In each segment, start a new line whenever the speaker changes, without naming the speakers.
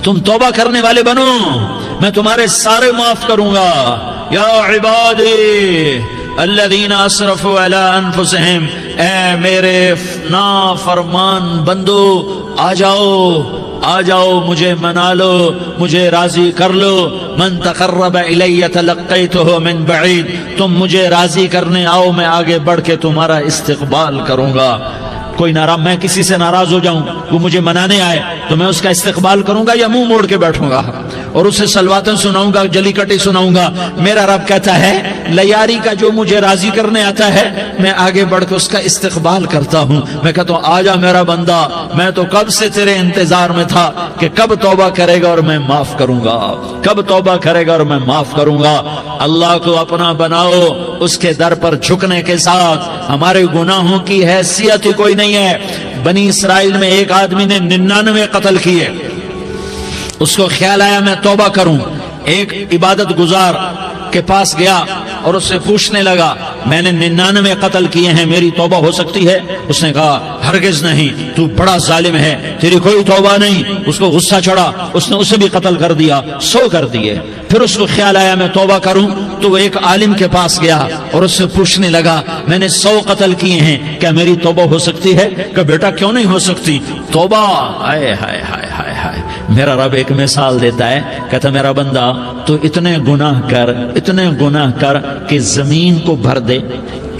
تم توبہ کرنے والے بنو، میں تمہارے سارے معاف کروں گا۔ یا عبادی الذین اسرفوا علی انفسہم، اے میرے نافرمان بندو آ جاؤ مجھے منا لو، مجھے راضی کر لو۔ من تقرب الی تلقیتہ من بعید، تم مجھے راضی کرنے آؤ، میں آگے بڑھ کے تمہارا استقبال کروں گا۔ کوئی ناراض، میں کسی سے ناراض ہو جاؤں، وہ مجھے منانے آئے تو میں اس کا استقبال کروں گا یا منہ موڑ کے بیٹھوں گا اور اسے سلواتیں سناؤں گا، جلی کٹی سناؤں گا؟ میرا رب کہتا ہے لیاری کا جو مجھے راضی کرنے آتا ہے میں آگے بڑھ کے اس کا استقبال کرتا ہوں۔ میں کہتا ہوں آجا میرا بندہ، میں تو کب سے تیرے انتظار میں تھا کہ کب توبہ کرے گا اور میں معاف کروں گا، کب توبہ کرے گا اور میں معاف کروں گا۔ اللہ کو اپنا بناؤ، اس کے در پر جھکنے کے ساتھ ہمارے گناہوں کی حیثیت ہی کوئی نہیں ہے۔ بنی اسرائیل میں ایک آدمی نے 99 قتل کیے، اس کو خیال آیا میں توبہ کروں، ایک عبادت گزار کے پاس گیا اور اس سے پوچھنے لگا میں نے 99 قتل کیے ہیں، میری توبہ ہو سکتی ہے؟ اس نے کہا ہرگز نہیں، تو بڑا ظالم ہے، تیری کوئی توبہ نہیں۔ اس کو غصہ چڑھا، اس نے اسے بھی قتل کر دیا، 100 کر دیے۔ پھر اس کو خیال آیا میں توبہ کروں، تو وہ ایک عالم کے پاس گیا اور اس سے پوچھنے لگا میں نے 100 قتل کیے ہیں، کیا میری توبہ ہو سکتی ہے؟ کہ بیٹا کیوں نہیں ہو سکتی توبہ؟ ہائے ہائے ہائے ہائے ہائے، میرا رب ایک مثال دیتا ہے، کہتا میرا بندہ تو اتنے گناہ کر کہ زمین کو بھر دے،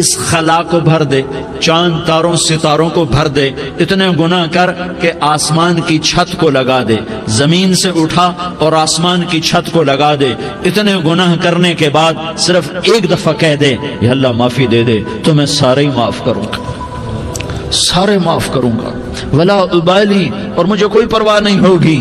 اس خلا کو بھر دے، چاند تاروں ستاروں کو بھر دے، اتنے گناہ کر کہ آسمان کی چھت کو لگا دے، زمین سے اٹھا اور آسمان کی چھت کو لگا دے۔ اتنے گناہ کرنے کے بعد صرف ایک دفعہ کہہ دے یا اللہ معافی دے دے تو میں سارے ہی معاف کروں گا، سارے معاف کروں گا، ولا ابالی، اور مجھے کوئی پرواہ نہیں ہوگی۔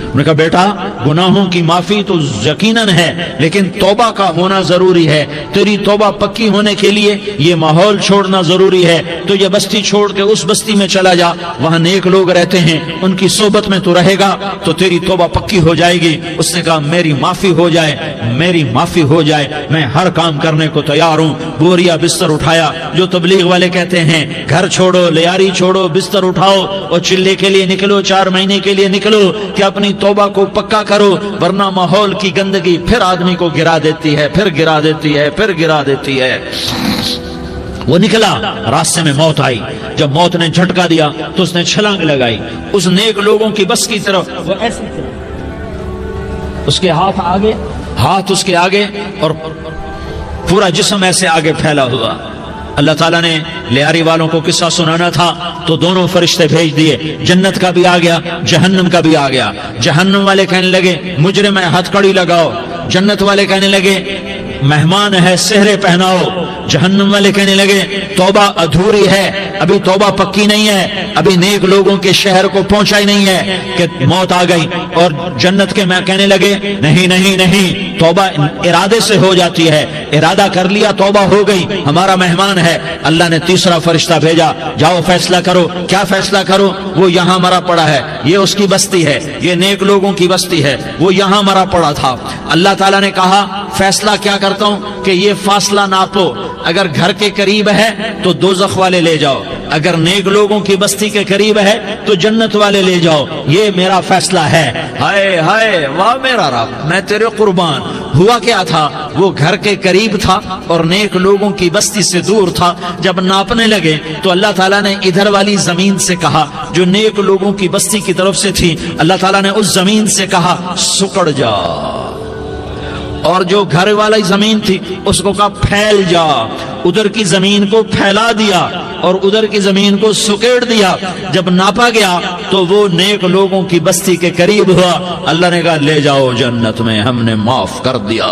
انہوں نے کہا بیٹا گناہوں کی معافی تو یقیناً ہے لیکن توبہ کا ہونا ضروری ہے، تیری توبہ پکی ہونے کے لیے یہ ماحول چھوڑنا ضروری ہے، تو یہ بستی چھوڑ کے اس بستی میں چلا جا، وہاں نیک لوگ رہتے ہیں، ان کی صحبت میں تو رہے گا تو تیری توبہ پکی ہو جائے گی۔ اس نے کہا میری معافی ہو جائے، میری معافی ہو جائے، میں ہر کام کرنے کو تیار ہوں۔ بوریا بستر اٹھایا، جو تبلیغ والے کہتے ہیں گھر چھوڑو، لیاری چھوڑو، بستر اٹھاؤ اور چلے کے لیے نکلو، 4 مہینے کے لیے نکلو کہ اپنی توبہ کو پکا کرو، ورنہ ماحول کی گندگی پھر آدمی کو گرا دیتی ہے، پھر گرا دیتی ہے، پھر گرا دیتی ہے۔ وہ نکلا، راستے میں موت آئی، جب موت نے جھٹکا دیا تو اس نے چھلانگ لگائی اس نیک لوگوں کی بس کی طرف، وہ ایسے اس کے ہاتھ اس کے آگے اور پورا جسم ایسے آگے پھیلا ہوا۔ اللہ تعالیٰ نے لیاری والوں کو قصہ سنانا تھا تو دونوں فرشتے بھیج دیے، جنت کا بھی آ گیا، جہنم کا بھی آ گیا۔ جہنم والے کہنے لگے مجرم ہے ہتھ کڑی لگاؤ، جنت والے کہنے لگے مہمان ہے سہرے پہناؤ۔ جہنم والے کہنے لگے توبہ ادھوری ہے، ابھی توبہ پکی نہیں ہے، ابھی نیک لوگوں کے شہر کو پہنچا ہی نہیں ہے کہ موت آ گئی۔ اور جنت کے میں کہنے لگے نہیں نہیں نہیں، توبہ ارادے سے ہو جاتی ہے، ارادہ کر لیا توبہ ہو گئی، ہمارا مہمان ہے۔ اللہ نے تیسرا فرشتہ بھیجا، جاؤ فیصلہ کرو۔ کیا فیصلہ کرو؟ وہ یہاں مرا پڑا ہے، یہ اس کی بستی ہے، یہ نیک لوگوں کی بستی ہے، وہ یہاں مرا پڑا تھا۔ اللہ تعالیٰ نے کہا فیصلہ کیا کرتا ہوں کہ یہ فاصلہ ناپو، اگر گھر کے قریب ہے تو دوزخ والے لے جاؤ، اگر نیک لوگوں کی بستی کے قریب ہے تو جنت والے لے جاؤ، یہ میرا فیصلہ ہے۔ ہائے ہائے واہ میرا رب، میں تیرے قربان۔ ہوا کیا تھا؟ وہ گھر کے قریب تھا اور نیک لوگوں کی بستی سے دور تھا۔ جب ناپنے لگے تو اللہ تعالیٰ نے ادھر والی زمین سے کہا جو نیک لوگوں کی بستی کی طرف سے تھی، اللہ تعالیٰ نے اس زمین سے کہا سکڑ جا، اور جو گھر والی زمین تھی اس کو کہا پھیل جا۔ ادھر کی زمین کو پھیلا دیا اور ادھر کی زمین کو سکیڑ دیا۔ جب ناپا گیا تو وہ نیک لوگوں کی بستی کے قریب ہوا۔ اللہ نے کہا لے جاؤ جنت میں، ہم نے معاف کر دیا۔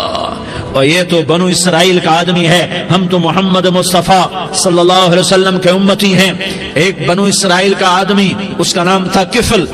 اور یہ تو بنو اسرائیل کا آدمی ہے، ہم تو محمد مصطفیٰ صلی اللہ علیہ وسلم کے امتی ہیں۔ ایک بنو اسرائیل کا آدمی، اس کا نام تھا کفل،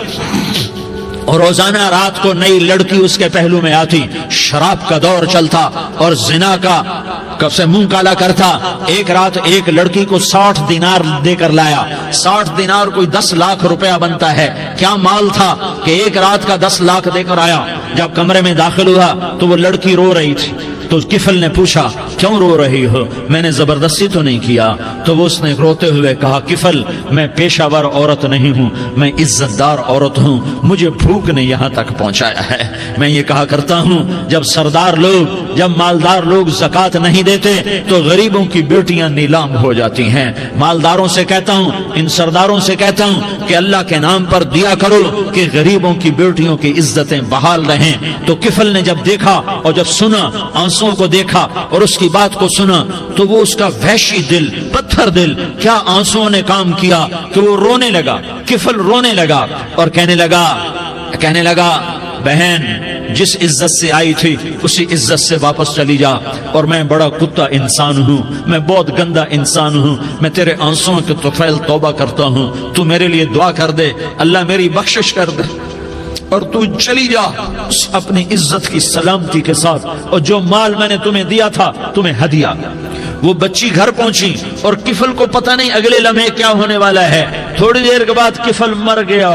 اور روزانہ رات کو نئی لڑکی اس کے پہلو میں آتی، شراب کا دور چلتا اور زنا کا سے منہ کالا کرتا۔ ایک رات ایک لڑکی کو 60 دینار دے کر لایا۔ 60 دینار کوئی 10 لاکھ روپیہ بنتا ہے۔ کیا مال تھا کہ ایک رات کا 10 لاکھ دے کر آیا۔ جب کمرے میں داخل ہوا تو وہ لڑکی رو رہی تھی، تو کفل نے پوچھا کیوں رو رہی ہو؟ میں نے زبردستی تو نہیں کیا۔ تو وہ اس نے روتے ہوئے کہا کفل میں پیشہ ور عورت نہیں ہوں، میں عزت دار عورت ہوں، مجھے بھوک نے یہاں تک پہنچایا ہے۔ میں یہ کہا کرتا ہوں جب سردار لوگ، جب مالدار لوگ زکوٰۃ نہیں دیتے تو غریبوں کی بیٹیاں نیلام ہو جاتی ہیں۔ مالداروں سے کہتا ہوں، ان سرداروں سے کہتا ہوں کہ اللہ کے نام پر دیا کرو کہ غریبوں کی بیٹیوں کی عزتیں بحال رہیں۔ تو کفل نے جب دیکھا اور جب سنا، آنسوں کو دیکھا اور اس کی بات کو سنا، تو وہ اس کا وحشی دل، پتھر دل، کیا آنسوں نے کام کیا کہ وہ رونے لگا۔ کفل رونے لگا اور کہنے لگا بہن جس عزت سے آئی تھی اسی عزت سے واپس چلی جا، اور میں بڑا کتا انسان ہوں، میں بہت گندا انسان ہوں، میں تیرے آنسوں کے طفیل توبہ کرتا ہوں، تو میرے لیے دعا کر دے، اللہ میری بخشش کر دے، اور تو چلی جا اپنی عزت کی سلامتی کے ساتھ، اور جو مال میں نے تمہیں دیا تھا تمہیں ہدیہ۔ وہ بچی گھر پہنچی اور کفل کو پتہ نہیں اگلے لمحے کیا ہونے والا ہے۔ تھوڑی دیر کے بعد کفل مر گیا،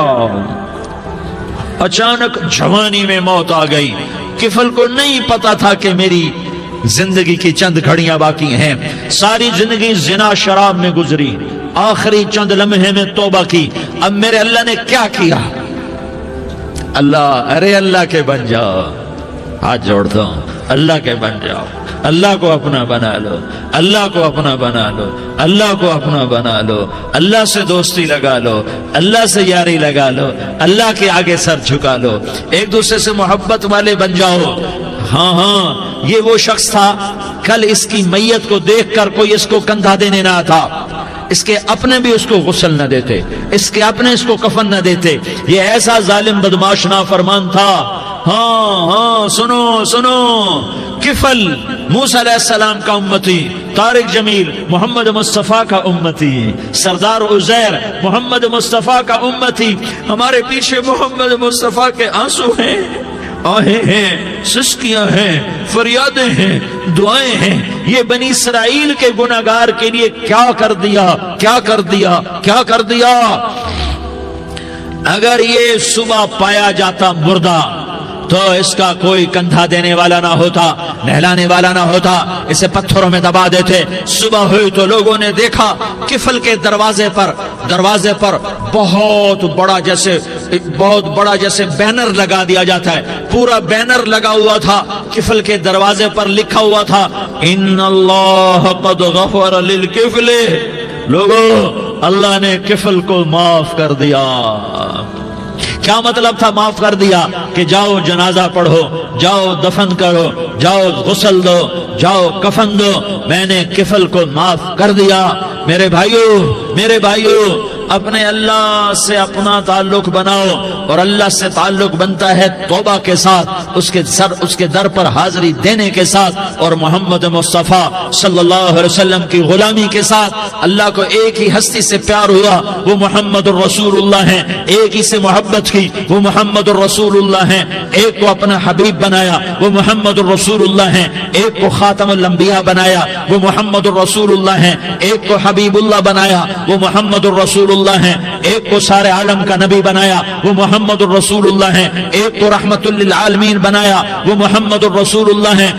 اچانک جوانی میں موت آ گئی۔ کفل کو نہیں پتا تھا کہ میری زندگی کی چند گھڑیاں باقی ہیں، ساری زندگی زنا شراب میں گزری، آخری چند لمحے میں توبہ کی۔ اب میرے اللہ نے کیا کیا؟ اللہ کے بن جاؤ، ہاتھ جوڑتا ہوں، اللہ کے بن جاؤ، اللہ کو اپنا بنا لو، اللہ کو اپنا بنا لو، اللہ کو اپنا بنا لو، اللہ سے دوستی لگا لو، اللہ سے یاری لگا لو، اللہ کے آگے سر جھکا لو، ایک دوسرے سے محبت والے بن جاؤ۔ ہاں یہ وہ شخص تھا، کل اس کی میت کو دیکھ کر کوئی اس کو کندھا دینے نہ تھا، اس کے اپنے بھی اس کو غسل نہ دیتے، اس کے اپنے اس کو کفن نہ دیتے، یہ ایسا ظالم بدماش نافرمان تھا۔ ہاں سنو، کفل موسیٰ علیہ السلام کا امتی، طارق جمیل محمد مصطفیٰ کا امتی، سردار عزیر محمد مصطفیٰ کا امتی، ہمارے پیچھے محمد مصطفیٰ کے آنسو ہیں، آہیں ہیں، سسکیاں ہیں، فریادیں ہیں، دعائیں ہیں۔ یہ بنی اسرائیل کے گناہگار کے لیے کیا کر دیا۔ اگر یہ صبح پایا جاتا مردہ تو اس کا کوئی کندھا دینے والا نہ ہوتا، نہلانے والا نہ ہوتا، اسے پتھروں میں دبا دیتے۔ صبح ہوئی تو لوگوں نے دیکھا کفل کے دروازے پر بہت بڑا جیسے بینر لگا دیا جاتا ہے، پورا بینر لگا ہوا تھا، کفل کے دروازے پر لکھا ہوا تھا ان اللہ قد غفر للکفل، لوگوں اللہ نے کفل کو معاف کر دیا۔ کیا مطلب تھا معاف کر دیا؟ کہ جاؤ جنازہ پڑھو، جاؤ دفن کرو، جاؤ غسل دو، جاؤ کفن دو، میں نے کفل کو معاف کر دیا۔ میرے بھائیو اپنے اللہ سے اپنا تعلق بناؤ، اور اللہ سے تعلق بنتا ہے توبہ کے ساتھ، اس کے در پر حاضری دینے کے ساتھ، اور محمد مصطفیٰ صلی اللہ علیہ وسلم کی غلامی کے ساتھ۔ اللہ کو ایک ہی ہستی سے پیار ہوا، وہ محمد الرسول اللہ ہیں، ایک ہی سے محبت کی، وہ محمد الرسول اللہ ہیں، ایک کو اپنا حبیب بنایا، وہ محمد الرسول اللہ ہیں، ایک کو خاتم الانبیاء بنایا، وہ محمد الرسول اللہ ہیں، ایک کو حبیب اللہ بنایا، وہ محمد الرسول اللہ ہیں، ایک کو سارے عالم کا نبی بنایا، وہ محمد الرسول اللہ ہیں، ایک کو رحمت للعالمین بنایا، وہ محمد الرسول اللہ ہیں،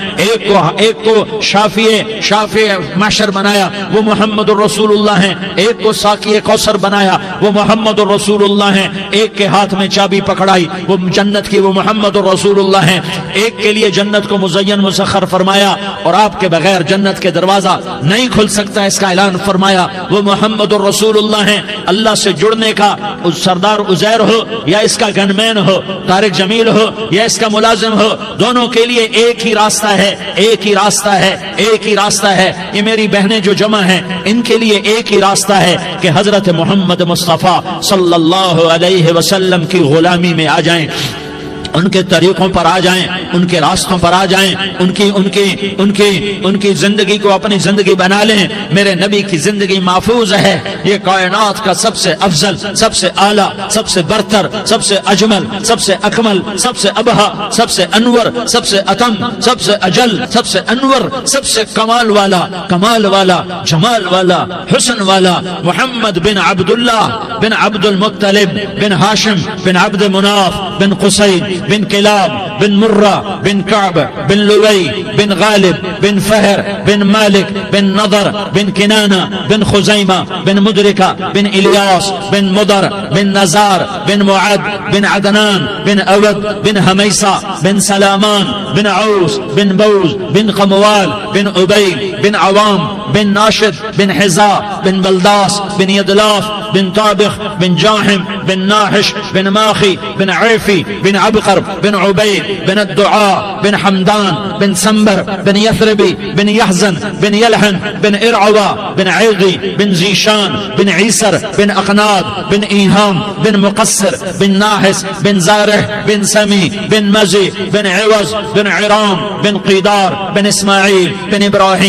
ایک کو شافع محشر بنایا، وہ محمد الرسول اللہ ہیں، ایک کو ساقی کوثر بنایا، وہ محمد الرسول اللہ ہیں، ایک کے ہاتھ میں چابی پکڑائی وہ جنت کی، وہ محمد الرسول اللہ ہیں، ایک کے لیے جنت کو مزین مسخر فرمایا، اور آپ کے بغیر جنت کے دروازہ نہیں کھل سکتا اس کا اعلان فرمایا، وہ محمد الرسول اللہ ہیں۔ اللہ سے جڑنے کا سردار عزیر ہو یا اس کا گنمین ہو، طارق جمیل ہو یا اس کا ملازم ہو، دونوں کے لیے ایک ہی راستہ ہے۔ یہ میری بہنیں جو جمع ہیں ان کے لیے ایک ہی راستہ ہے کہ حضرت محمد مصطفیٰ صلی اللہ علیہ وسلم کی غلامی میں آ جائیں، ان کے طریقوں پر آ جائیں، ان کے راستوں پر آ جائیں، ان کی زندگی کو اپنی زندگی بنا لیں۔ میرے نبی کی زندگی محفوظ ہے، یہ کائنات کا سب سے افضل، سب سے اعلیٰ، سب سے برتر، سب سے اجمل، سب سے اکمل، سب سے ابہا، سب سے انور، سب سے اتم، سب سے اجل، سب سے انور، سب سے کمال والا، جمال والا، حسن والا، محمد بن عبداللہ بن عبد المطلب بن ہاشم بن عبد مناف بن قصی بن کلاب بن مرة بن كعب بن لؤي بن غالب بن فهر بن مالك بن نضر بن كنانة بن خزيمة بن مدركة بن إلياس بن مضر بن نزار بن معد بن عدنان بن أود بن هميصة بن سلامان بن عوس بن بوز بن قموال بن أبي بن عوام بن ناشد بن حزاء بن بلداس بن يدلاف بن طابخ بن جاحم بن ناحش بن ماخي بن عيفي بن عبقر بن عبيد بن الدعاء بن حمدان بن سنبر بن يثربي بن يحزن بن يلحن بن إرعوى بن عيغي بن زيشان بن عيسر بن أقناد بن إيهام بن مقصر بن ناحس بن زارح بن سمي بن مزي بن عوز بن عرام بن قيدار بن إسماعيل بن إبراهيم